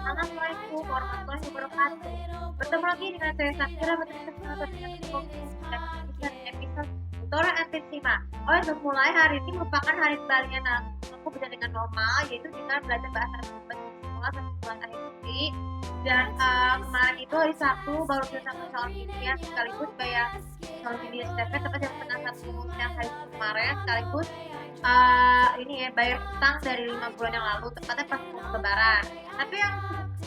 Assalamualaikum warahmatullahi wabarakatuh. Bertemu lagi dengan saya Sakira, dengan episode tutorial Antensima. Oh, untuk mulai hari ini merupakan hari kembalinya aku belajar dengan normal, yaitu dengan belajar bahasa Arab di sekolah dan sekolah akhir ini. Dan kemarin itu hari Sabtu baru kita sama soal kimia sekaligus kayak soal kimia STP tepat yang tengah satu yang hari kemarin sekaligus ini ya bayar utang dari 5 bulan yang lalu tepatnya pas lebaran. Tapi yang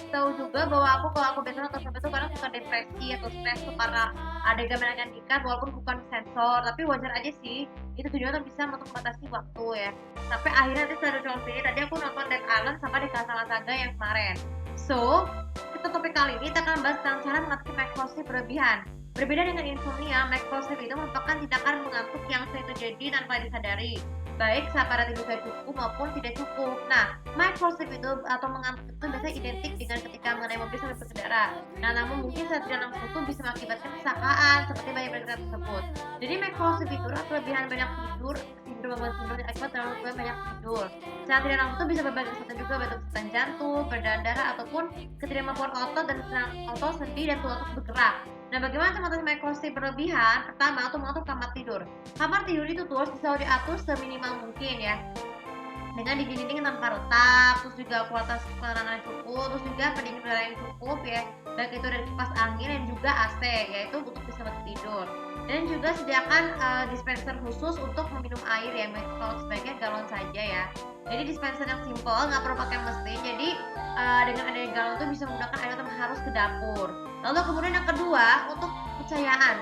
tahu juga bahwa kalau aku biasanya nonton film itu kadang suka depresi atau stres tuh karena ada gambaran yang dikat walaupun bukan sensor, tapi wajar aja sih, itu tujuannya bisa untuk membatasi waktu ya. Tapi akhirnya nanti setelah nonton ini tadi aku nonton Dead Island sama di Kasala Saga yang kemarin. So kita topik kali ini kita akan bahas tentang cara mengatasi microsleep berlebihan. Berbeda dengan insomnia, microslip itu merupakan tindakan mengantuk yang sering terjadi tanpa disadari, baik saat pada tidur sudah cukup maupun tidak cukup. Nah, microslip itu atau mengantuk itu biasanya identik dengan ketika mengenai mobil sambil berkendara. Nah, namun mungkin saat tidak langsung itu bisa mengakibatkan kecelakaan seperti banyak berkendara tersebut. Jadi microslip itu adalah kelebihan banyak tidur, sindrom sindrom akibat terlalu banyak tidur. Saat tidak langsung itu bisa berbagai kesehatan juga, baik kesehatan jantung, peredaran darah ataupun ketidakmampuan otot dan otot sendi dan tulang bergerak. Nah, bagaimana mengatasi microslip berlebihan? Pertama, untuk mengatur kamar tidur. Kamar tidur itu tuh harus selalu diatur seminimal mungkin ya. Dengan dinding tanpa retak, terus juga kualitas penerangan yang cukup, terus juga pendingin udara yang cukup ya. Baik itu dari kipas angin dan juga AC, yaitu untuk bisa tidur. Dan juga sediakan dispenser khusus untuk meminum air ya, kalau sebaiknya galon saja ya. Jadi dispenser yang simple, nggak perlu pakai mesin. Jadi dengan adanya galon itu bisa menggunakan air tanpa harus ke dapur. Lalu kemudian yang kedua, untuk pencahayaan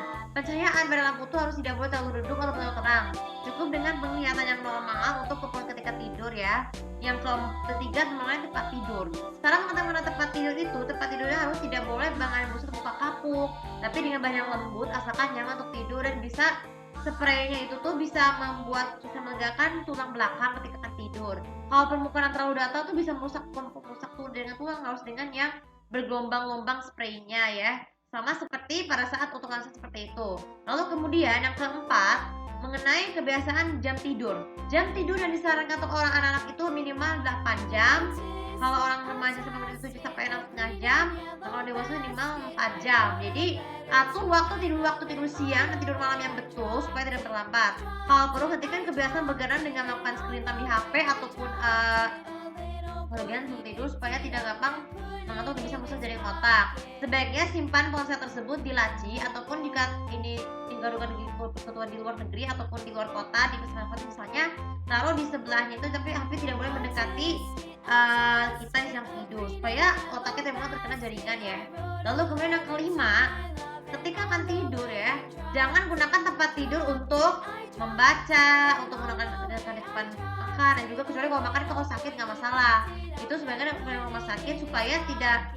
pada lampu itu harus tidak boleh terlalu redup atau terlalu terang. Cukup dengan penglihatan yang normal untuk keperluan ketika tidur ya. Yang ketiga, mengenai tempat tidur. Sekarang mengenai tempat tidur itu, tempat tidurnya harus tidak boleh bangunan busuk buka kapuk, tapi dengan bahan yang lembut asalkan nyaman untuk tidur dan bisa spraynya itu tuh bisa melegakan tulang belakang ketika akan tidur. Kalau permukaan terlalu datar tuh bisa merusak tuh dengan tulang, harus dengan yang bergelombang-gelombang spraynya ya, sama seperti pada saat otomatis seperti itu. Lalu kemudian yang keempat, mengenai kebiasaan jam tidur. Jam tidur yang disarankan untuk orang anak-anak itu minimal 8 jam. Kalau orang remaja sampai 7 sampai 6,5 jam, kalau dewasa minimal 4 jam. Jadi atur waktu tidur siang dan tidur malam yang betul supaya tidak terlambat. Kalau perlu hentikan kebiasaan begadang dengan melakukan screen time di HP ataupun kelebihan sebelum tidur supaya tidak gampang mengantuk dan bisa merusak jaring otak. Sebaiknya simpan ponsel tersebut di laci ataupun jika ini tinggal ketua di luar negeri ataupun di luar kota di pesantren misalnya, taruh di sebelahnya itu, tapi HP tidak boleh mendekati kita yang tidur supaya otaknya tidak terkena jaringan ya. Lalu kemudian yang kelima, ketika akan tidur ya, jangan gunakan tempat tidur untuk membaca, untuk menggunakan di depan makan, dan juga kecuali kalau makan kalau sakit nggak masalah. Itu sebenarnya dari rumah sakit supaya tidak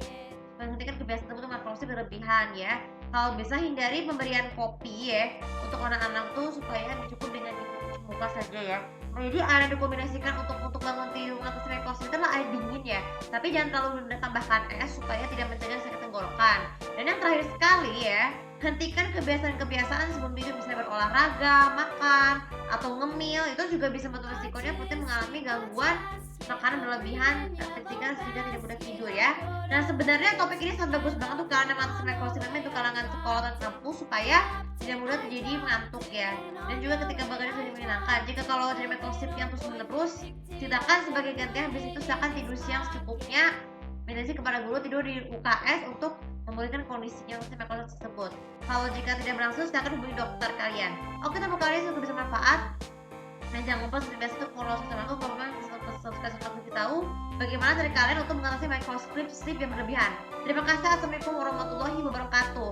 menghentikan kebiasaan tersebut microslip berlebihan ya. Kalau bisa hindari pemberian kopi ya untuk anak-anak tuh supaya cukup dengan muka saja ya. Nah, jadi air yang dikombinasikan untuk bangun tidur atas microslip itu adalah air dingin ya. Tapi jangan terlalu tambahkan es supaya tidak mencegah sakit tenggorokan. Dan yang terakhir sekali ya, hentikan kebiasaan-kebiasaan sebelum tidur, misalnya berolahraga, makan, atau ngemil. Itu juga bisa membantu resikonya seperti mengalami gangguan makanan berlebihan ketika sudah tidak mudah tidur ya. Nah, sebenarnya topik ini sangat bagus banget tuh karena mengatasi microslip untuk kalangan sekolah dan kampus supaya tidak mudah terjadi mengantuk ya. Dan juga ketika begadang sudah menyenangkan. Jika kalau terjadi microslip yang terus menerus, silakan sebagai gantian habis itu silakan tidur siang secukupnya. Meditasi kepada guru tidur di UKS untuk memulihkan kondisinya untuk microslip tersebut. Kalau jika tidak berlangsung, silakan hubungi dokter kalian. Oke, terima kasih semoga bisa bermanfaat. Dan jangan lupa seperti biasa untuk follow sosial aku, kalau memang subscribe kasih tahu bagaimana dari kalian untuk mengatasi microslip yang berlebihan. Terima kasih. Assalamualaikum warahmatullahi wabarakatuh.